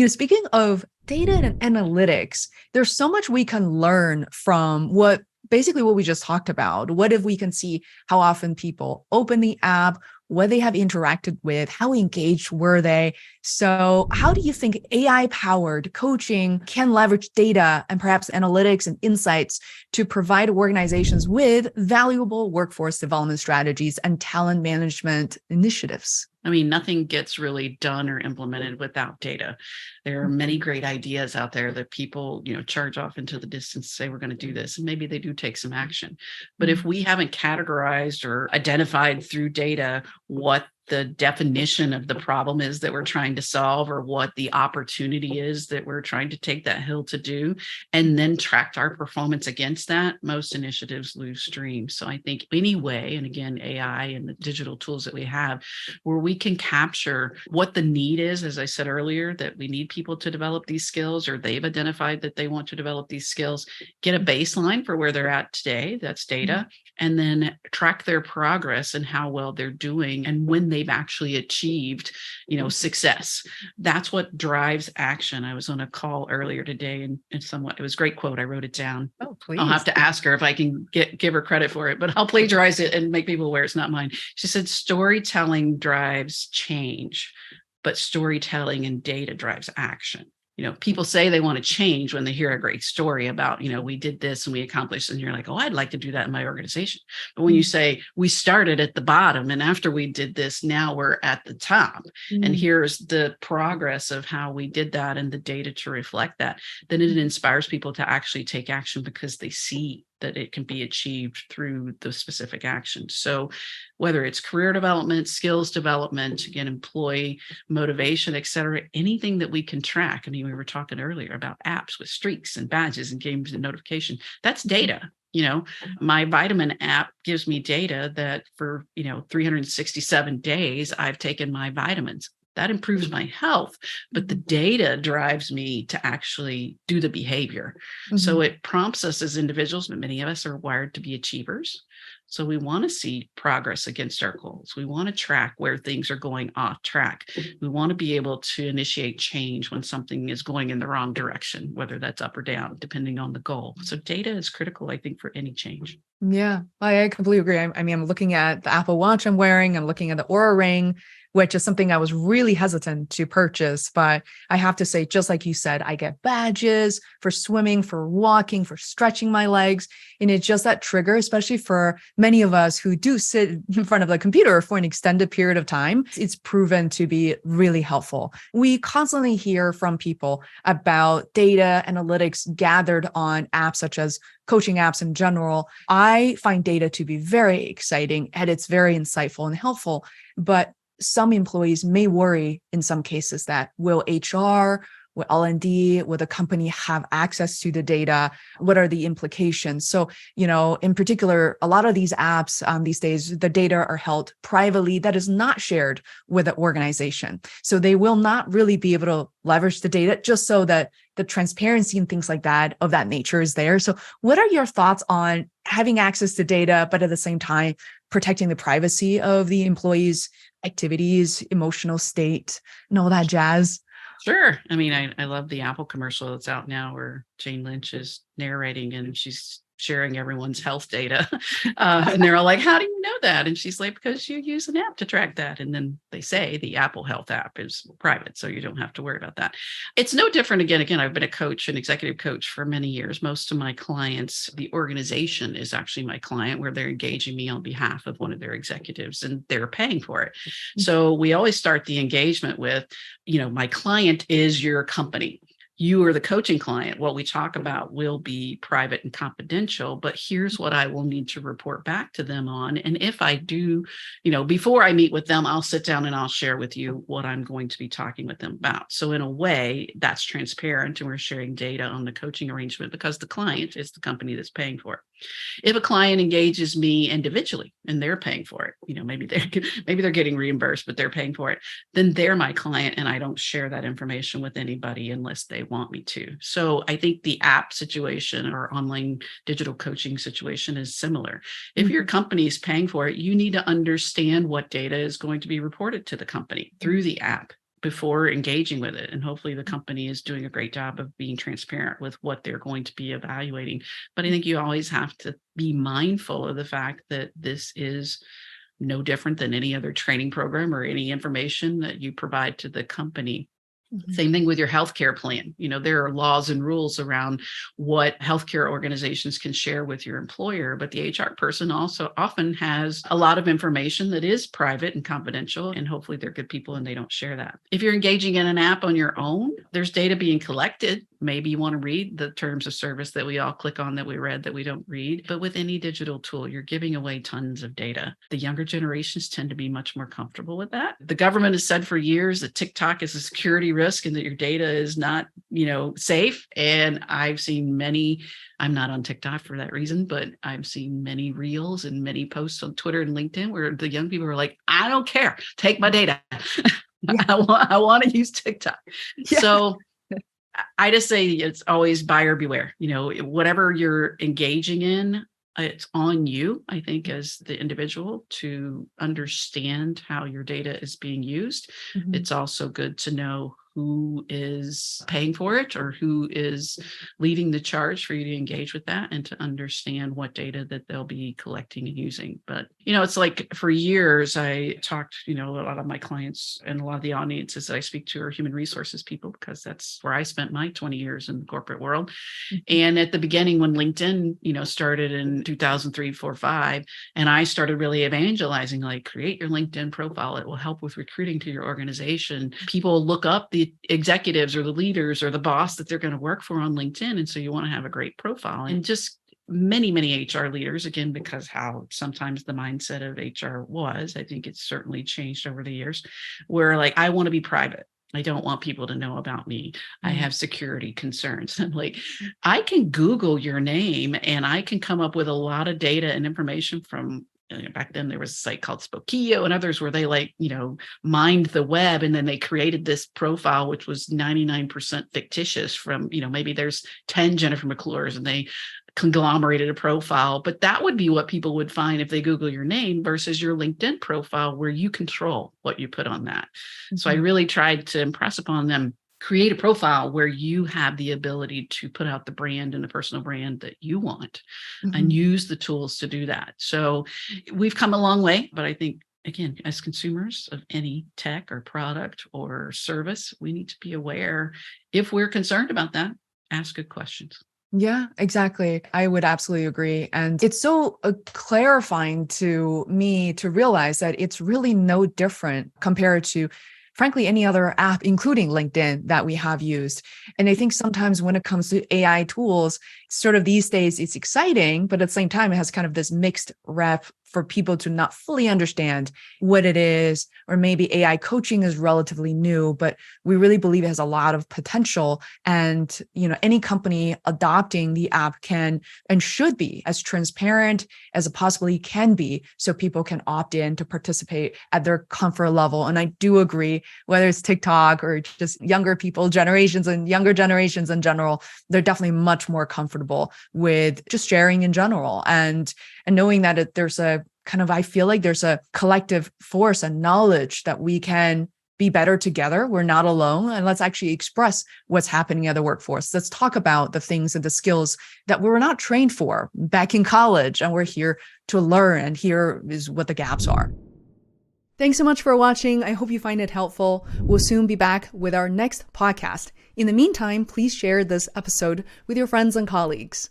Speaking of data and analytics, there's so much we can learn from what we just talked about. What if we can see how often people open the app, what they have interacted with, how engaged were they? So how do you think AI-powered coaching can leverage data and perhaps analytics and insights to provide organizations with valuable workforce development strategies and talent management initiatives? I mean, nothing gets really done or implemented without data. There are many great ideas out there that people, charge off into the distance, say we're going to do this, and maybe they do take some action. But if we haven't categorized or identified through data what the definition of the problem is that we're trying to solve, or what the opportunity is that we're trying to take that hill to do, and then tracked our performance against that, most initiatives lose stream. So I think any way, and again, AI and the digital tools that we have, where we can capture what the need is, as I said earlier, that we need people to develop these skills, or they've identified that they want to develop these skills, get a baseline for where they're at today, that's data, and then track their progress and how well they're doing and when they've actually achieved, success. That's what drives action. I was on a call earlier today and it was a great quote. I wrote it down. Oh, please. I'll have to ask her if I can give her credit for it, but I'll plagiarize it and make people aware it's not mine. She said, storytelling drives change, but storytelling and data drives action. People say they want to change when they hear a great story about, we did this and we accomplished, and you're like, oh, I'd like to do that in my organization. But when you say we started at the bottom and after we did this, now we're at the top, and here's the progress of how we did that and the data to reflect that, then it inspires people to actually take action because they see that it can be achieved through the specific actions. So whether it's career development, skills development, again, employee motivation, et cetera, anything that we can track. I mean, we were talking earlier about apps with streaks and badges and games and notification. That's data. My vitamin app gives me data that for, 367 days, I've taken my vitamins. That improves my health, but the data drives me to actually do the behavior. So it prompts us as individuals, but many of us are wired to be achievers. So we want to see progress against our goals. We want to track where things are going off track. We want to be able to initiate change when something is going in the wrong direction, whether that's up or down, depending on the goal. So data is critical, I think, for any change. Yeah, I completely agree. I mean, I'm looking at the Apple Watch I'm wearing. I'm looking at the Oura Ring, which is something I was really hesitant to purchase. But I have to say, just like you said, I get badges for swimming, for walking, for stretching my legs. And it's just that trigger, especially for many of us who do sit in front of the computer for an extended period of time. It's proven to be really helpful. We constantly hear from people about data analytics gathered on apps such as coaching apps in general. I find data to be very exciting and it's very insightful and helpful. But some employees may worry in some cases that will HR, will L&D, will the company have access to the data? What are the implications? So, in particular, a lot of these apps these days, the data are held privately that is not shared with the organization. So they will not really be able to leverage the data just so that the transparency and things like that of that nature is there. So what are your thoughts on having access to data, but at the same time, protecting the privacy of the employees' activities, emotional state, and all that jazz? Sure. I mean, I love the Apple commercial that's out now where Jane Lynch is narrating and she's sharing everyone's health data. And they're all like, how do you know that? And she's like, because you use an app to track that. And then they say the Apple Health app is private, so you don't have to worry about that. It's no different. Again, I've been a coach, an executive coach for many years. Most of my clients, the organization is actually my client where they're engaging me on behalf of one of their executives and they're paying for it. So we always start the engagement with, my client is your company. You are the coaching client. What we talk about will be private and confidential, but here's what I will need to report back to them on. And if I do, before I meet with them, I'll sit down and I'll share with you what I'm going to be talking with them about. So in a way, that's transparent and we're sharing data on the coaching arrangement because the client is the company that's paying for it. If a client engages me individually and they're paying for it, maybe they're getting reimbursed, but they're paying for it, then they're my client and I don't share that information with anybody unless they want me to. So I think the app situation or online digital coaching situation is similar. If your company is paying for it, you need to understand what data is going to be reported to the company through the app. before engaging with it. And hopefully the company is doing a great job of being transparent with what they're going to be evaluating. But I think you always have to be mindful of the fact that this is no different than any other training program or any information that you provide to the company. Same thing with your healthcare plan. There are laws and rules around what healthcare organizations can share with your employer, but the HR person also often has a lot of information that is private and confidential, and hopefully they're good people and they don't share that. If you're engaging in an app on your own, there's data being collected. Maybe you want to read the terms of service that we all click on that we read that we don't read. But with any digital tool, you're giving away tons of data. The younger generations tend to be much more comfortable with that. The government has said for years that TikTok is a security risk and that your data is not, safe. And I've seen many, I'm not on TikTok for that reason, but I've seen many reels and many posts on Twitter and LinkedIn where the young people are like, I don't care, take my data. Yeah. I want to use TikTok. Yeah. So I just say it's always buyer beware. Whatever you're engaging in, it's on you, I think, as the individual to understand how your data is being used. Mm-hmm. It's also good to know who is paying for it or who is leading the charge for you to engage with that and to understand what data that they'll be collecting and using. But, it's like for years, I talked, a lot of my clients and a lot of the audiences that I speak to are human resources people, because that's where I spent my 20 years in the corporate world. Mm-hmm. And at the beginning, when LinkedIn, started in 2003, 4, 5, and I started really evangelizing, like create your LinkedIn profile. It will help with recruiting to your organization. People look up the executives or the leaders or the boss that they're going to work for on LinkedIn. And so you want to have a great profile. And just many HR leaders, again, because how sometimes the mindset of HR was, I think it's certainly changed over the years, where like, I want to be private. I don't want people to know about me. Mm-hmm. I have security concerns. I'm like, I can Google your name and I can come up with a lot of data and information from back then there was a site called Spokeo and others where they mined the web, and then they created this profile, which was 99% fictitious from, maybe there's 10 JenniferMcClures and they conglomerated a profile, but that would be what people would find if they Google your name versus your LinkedIn profile where you control what you put on that. Mm-hmm. So I really tried to impress upon them, create a profile where you have the ability to put out the brand and the personal brand that you want, mm-hmm. and use the tools to do that. So we've come a long way, but I think, again, as consumers of any tech or product or service, we need to be aware. If we're concerned about that, ask good questions. Yeah, exactly. I would absolutely agree. And it's so clarifying to me to realize that it's really no different compared to, frankly, any other app, including LinkedIn, that we have used. And I think sometimes when it comes to AI tools, sort of these days, it's exciting, but at the same time, it has kind of this mixed rep for people to not fully understand what it is, or maybe AI coaching is relatively new, but we really believe it has a lot of potential. And, any company adopting the app can and should be as transparent as it possibly can be, so people can opt in to participate at their comfort level. And I do agree, whether it's TikTok or just younger people, generations and younger generations in general, they're definitely much more comfortable with just sharing in general and knowing that there's a kind of, I feel like there's a collective force and knowledge that we can be better together. We're not alone. And let's actually express what's happening in the workforce. Let's talk about the things and the skills that we were not trained for back in college. And we're here to learn. And here is what the gaps are. Thanks so much for watching. I hope you find it helpful. We'll soon be back with our next podcast. In the meantime, please share this episode with your friends and colleagues.